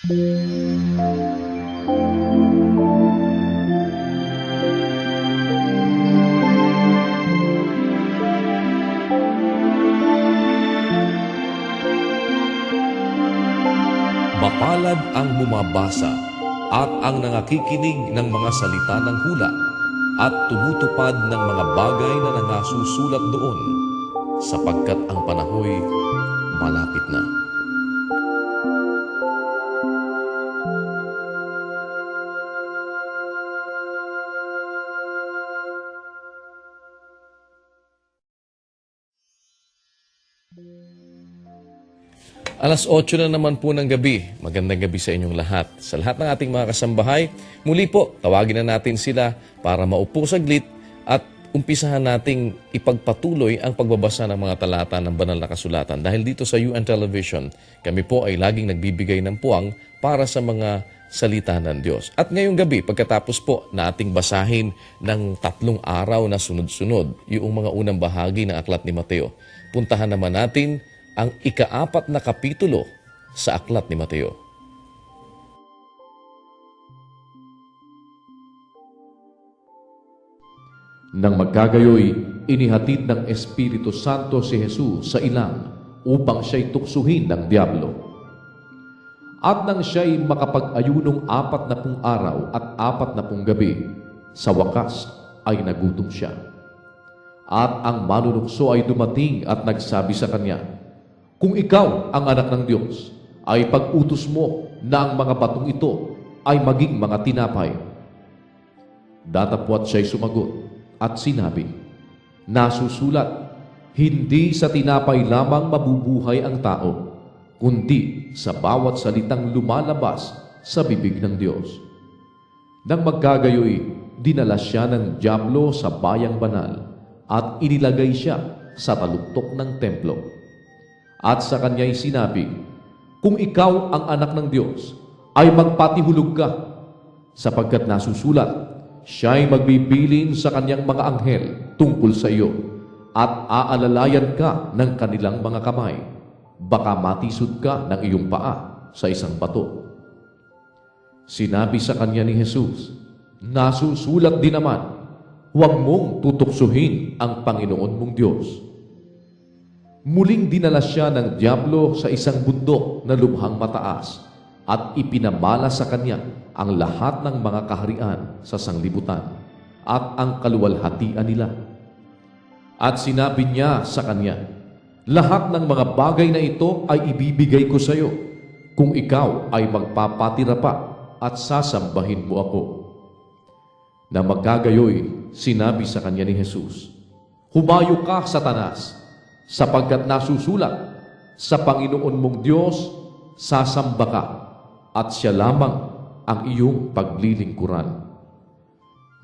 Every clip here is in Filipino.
Mapalad ang bumabasa at ang nangakikinig ng mga salita ng hula at tumutupad ng mga bagay na nangasusulat doon, sapagkat ang panahoy malapit na. Alas 8 na naman po ng gabi. Magandang gabi sa inyong lahat. Sa lahat ng ating mga kasambahay, muli po, tawagin na natin sila para maupo saglit at umpisahan nating ipagpatuloy ang pagbabasa ng mga talata ng banal na kasulatan. Dahil dito sa UN Television, kami po ay laging nagbibigay ng puwang para sa mga salita ng Diyos. At ngayong gabi, pagkatapos po na ating basahin ng 3 araw na sunod-sunod, yung mga unang bahagi ng aklat ni Mateo, puntahan naman natin ang ika-4 na kapitulo sa aklat ni Mateo. Nang magkagayoy, inihatid ng Espiritu Santo si Jesus sa ilang upang siya'y tuksuhin ng diablo. At nang siya'y makapag-ayunong 40 araw at 40 gabi, sa wakas ay nagutom siya. At ang manunukso ay dumating at nagsabi sa kanya, "Kung ikaw ang anak ng Diyos, ay pag-utos mo na ang mga batong ito ay maging mga tinapay." Datapwat siya'y sumagot at sinabi, "Nasusulat, hindi sa tinapay lamang mabubuhay ang tao, kundi sa bawat salitang lumalabas sa bibig ng Diyos." Nang magkagayoy, dinala siya ng diablo sa bayang banal at inilagay siya sa taluktok ng templo. At sa kanya'y sinabi, "Kung ikaw ang anak ng Diyos, ay magpatihulog ka, sapagkat nasusulat, siya'y magbibilin sa kanyang mga anghel tungkol sa iyo, at aalalayan ka ng kanilang mga kamay. Baka matisod ka ng iyong paa sa isang bato." Sinabi sa kanya ni Jesus, "Nasusulat din naman, huwag mong tutuksuhin ang Panginoon mong Diyos." Muling dinala siya ng diablo sa isang bundok na lubhang mataas at ipinamala sa kanya ang lahat ng mga kaharian sa sanglibutan at ang kaluwalhatian nila. At sinabi niya sa kanya, "Lahat ng mga bagay na ito ay ibibigay ko sa iyo kung ikaw ay magpapatira pa at sasambahin mo ako." Na magkagayoy, sinabi sa kanya ni Jesus, "Humayo ka, Satanas, sapagkat nasusulat, sa Panginoon mong Diyos sasamba ka, at siya lamang ang iyong paglilingkuran."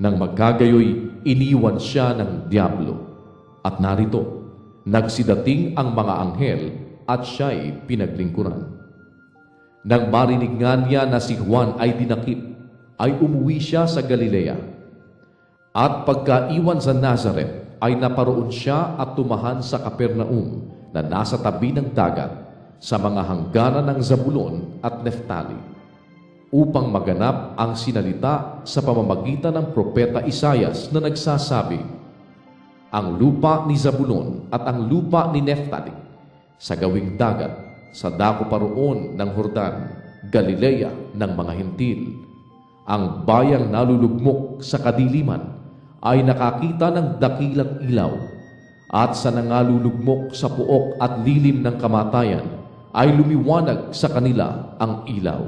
Nang magkagayoy, iniwan siya ng diablo, at narito, nagsidating ang mga anghel at siya'y pinaglingkuran. Nang marinig nga niya na si Juan ay dinakip, ay umuwi siya sa Galilea. At pagkaiwan sa Nazareth, ay naparoon siya at tumahan sa Capernaum na nasa tabi ng dagat sa mga hangganan ng Zabulon at Neftali, upang maganap ang sinalita sa pamamagitan ng propeta Isaias na nagsasabi, "Ang lupa ni Zabulon at ang lupa ni Neftali sa gawing dagat, sa dako paroon ng Jordan, Galilea ng mga Hentil. Ang bayang nalulugmok sa kadiliman ay nakakita ng dakilang ilaw, at sa nangalulugmok sa puok at lilim ng kamatayan ay lumiwanag sa kanila ang ilaw."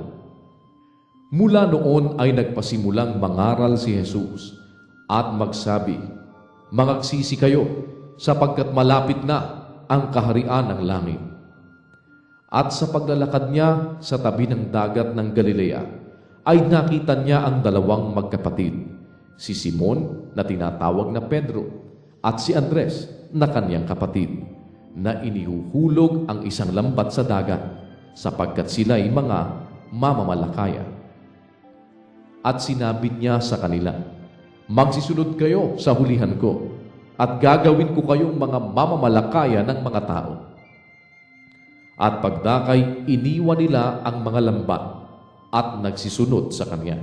Mula noon ay nagpasimulang mangaral si Jesus at magsabi, "Mangagsisi kayo, sapagkat malapit na ang kaharian ng langit." At sa paglalakad niya sa tabi ng dagat ng Galilea, ay nakita niya ang 2 magkapatid, si Simon na tinatawag na Pedro at si Andres na kanyang kapatid, na inihuhulog ang isang lambat sa dagat sapagkat sila'y mga mamamalakaya. At sinabi niya sa kanila, "Magsisunod kayo sa hulihan ko at gagawin ko kayong mga mamamalakaya ng mga tao." At pagdakay, iniwan nila ang mga lambat at nagsisunod sa kanya.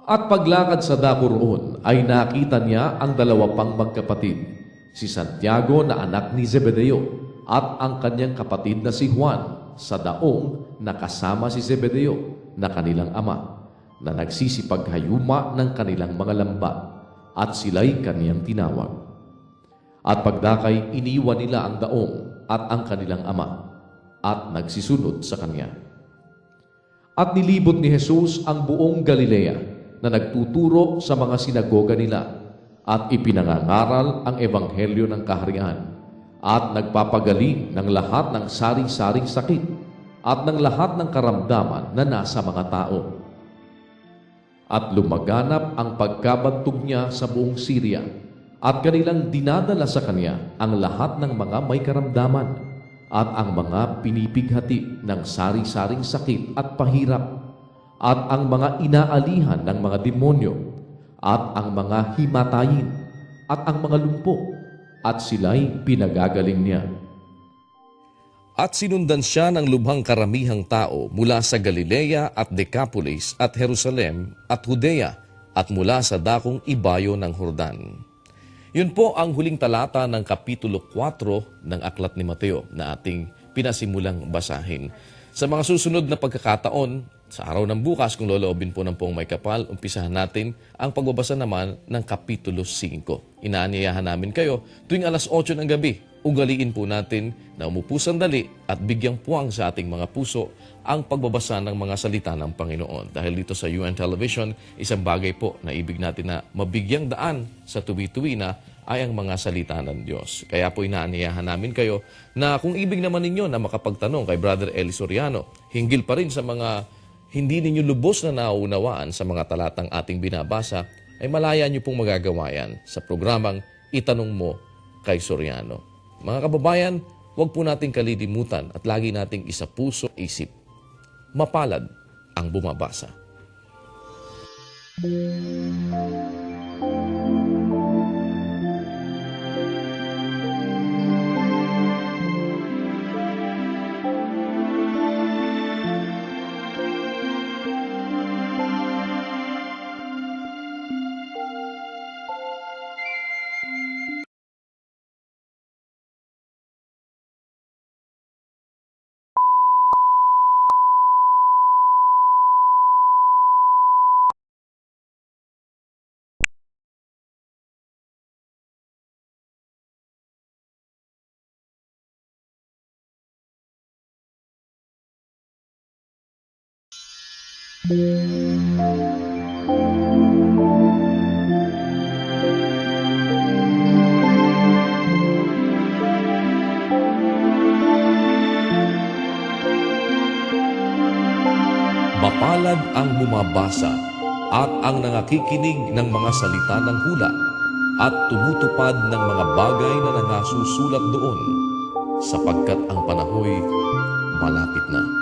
At paglakad sa dako roon ay nakita niya ang dalawa pang magkapatid, si Santiago na anak ni Zebedeo at ang kanyang kapatid na si Juan sa daong nakasama si Zebedeo na kanilang ama, na nagsisipaghayuma ng kanilang mga lambat, at sila'y kaniyang tinawag. At pagdakay, iniwan nila ang daong at ang kanilang ama, at nagsisunod sa kanya. At nilibot ni Jesus ang buong Galilea na nagtuturo sa mga sinagoga nila at ipinangangaral ang ebanghelyo ng kaharian at nagpapagaling ng lahat ng sari-saring sakit at ng lahat ng karamdaman na nasa mga tao. At lumaganap ang pagkabantog niya sa buong Syria at kanilang dinadala sa kanya ang lahat ng mga may karamdaman at ang mga pinipighati ng sari-saring sakit at pahirap at ang mga inaalihan ng mga demonyo at ang mga himatayin at ang mga lumpo, at sila'y pinagagaling niya. At sinundan siya ng lubhang karamihang tao mula sa Galilea at Decapolis at Jerusalem at Judea at mula sa dakong ibayo ng Jordan. Yun po ang huling talata ng Kapitulo 4 ng Aklat ni Mateo na ating pinasimulang basahin. Sa mga susunod na pagkakataon, sa araw ng bukas, kung loloobin po ng Poong May Kapal, umpisahan natin ang pagbabasa naman ng Kapitulo 5. Inaanyayahan namin kayo tuwing alas 8 ng gabi. Ugaliin po natin na umupo sandali at bigyang puwang sa ating mga puso ang pagbabasa ng mga salita ng Panginoon. Dahil dito sa UN Television, isang bagay po na ibig natin na mabigyang daan sa tuwi-tuwi na ay ang mga salita ng Diyos. Kaya po inaanyayahan namin kayo na kung ibig naman ninyo na makapagtanong kay Brother Eli Soriano, hinggil pa rin sa mga hindi ninyo lubos na nauunawaan sa mga talatang ating binabasa, ay malaya nyo pong magagawa yan sa programang Itanong Mo kay Soriano. Mga kababayan, huwag po nating kalilimutan at lagi nating isa puso isip. Mapalad ang bumabasa. Mapalad ang bumabasa at ang nangakikinig ng mga salita ng hula at tumutupad ng mga bagay na nangasusulat doon, sapagkat ang panahoy malapit na.